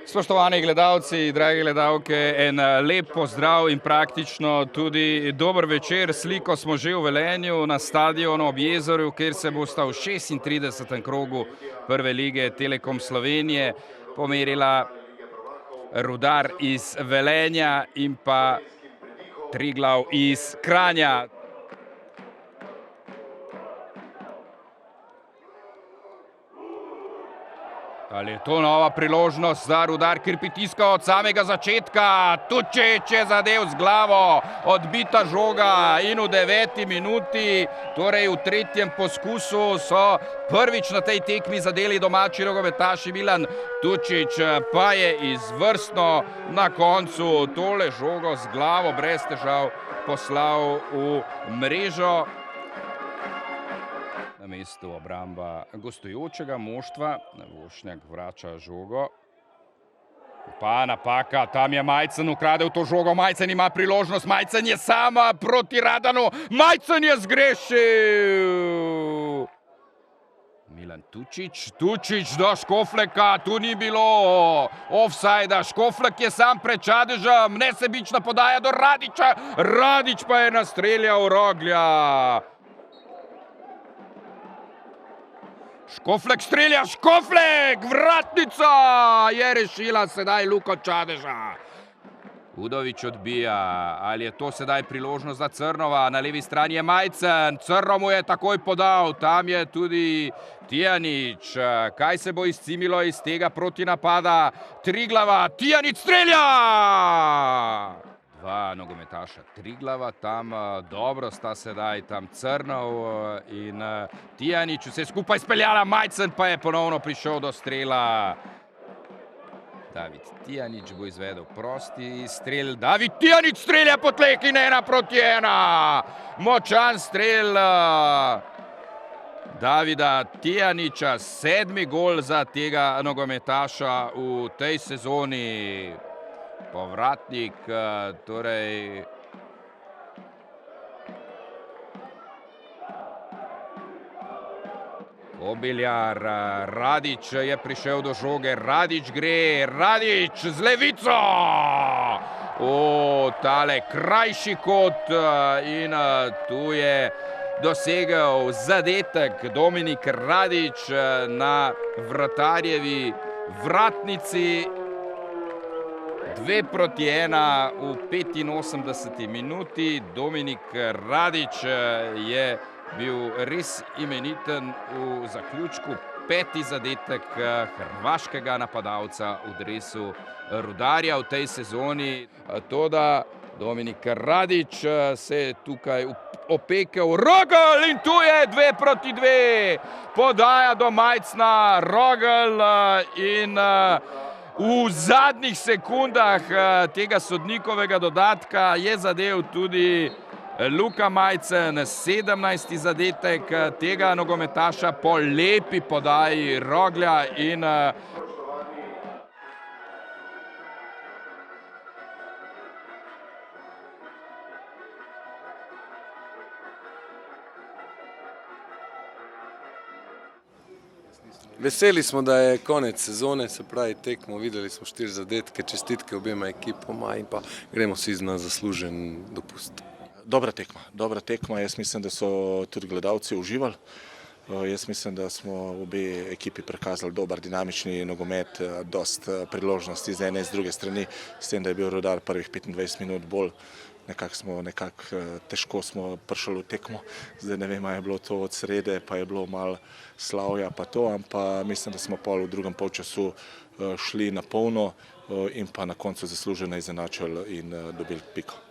Spoštovani gledalci, dragi gledalke, en lep pozdrav in praktično tudi dober večer. Sliko smo že v Velenju na stadionu ob jezeru, kjer se bosta v 36. krogu prve lige Telekom Slovenije pomerila Rudar iz Velenja in pa Triglav iz Kranja. Ali je to nova priložnost za Rudar, kjer pritiska od samega začetka? Tučič je zadev z glavo, odbita žoga in v 9. minuti, torej v 3. poskusu, so prvič na tej tekmi zadeli domači nogometaši. Milan Tučič pa je izvrstno na koncu tole žogo z glavo brez težav poslal v mrežo. Na mestu obramba gostujočega moštva, Vošnjak vrača žogo. Pa napaka, tam je Majcen ukradel to žogo, Majcen ima priložnost, Majcen je sama proti Radanu, Majcen je zgrešil! Milan Tučič, Tučič do Škofleka, tu ni bilo ofsajda, Škoflek je sam pred Čadežem, nesebična podaja do Radiča, Radič pa je nastreljal Roglja. Škoflek strelja, Škoflek, vratnica je rešila sedaj Luko Čadeža. Udovič odbija, ali je to sedaj priložnost za Crnova, na levi strani je Majcen, Crno mu je takoj podal, tam je tudi Tijanič. Kaj se bo izcimilo iz tega protinapada Triglava? Tijanič strelja! Dva nogometaša Triglava, tam dobro sta sedaj, tam Crnov in Tijanič, vse skupaj speljala, Majcen pa je ponovno prišel do strela. David Tijanič bo izvedel prosti strel, David Tijanič strelja po tleh in 1-1, močan strel Davida Tijaniča, 7. gol za tega nogometaša v tej sezoni. Povratnik, torej Kobiljar, Radič je prišel do žoge, Radič gre, Radič z levico! Tale krajši kot in tu je dosegel zadetek Dominik Radič na vratarjevi vratnici. 2-1 v 85. minuti. Dominik Radič je bil res imeniten v zaključku. 5. zadetek hrvaškega napadalca v dresu Rudarja v tej sezoni. Toda Dominik Radič se je tukaj opekel. Rogl in tu je 2-2. Podaja do Majcna, Rogl in v zadnjih sekundah tega sodnikovega dodatka je zadev tudi Luka Majcen, 17. zadetek tega nogometaša po lepi podaji Roglja in Veseli smo, da je konec sezone, se pravi tekmo, videli smo 4 zadetke, čestitke obema ekipoma in pa gremo si na zaslužen dopust. Dobra tekma, jaz mislim, da so tudi gledalci uživali. Jaz mislim, da smo obe ekipi prikazali dober dinamični nogomet, dost priložnosti z ene in z druge strani, s tem, da je bil Rudar prvih 25 minut bolj. Težko smo prišli v tekmo, zdaj ne vem, je bilo to od srede, pa je bilo malo slavja pa to, ampak mislim, da smo pol v drugem polčasu šli na polno in pa na koncu zasluženo izenačili in dobili piko.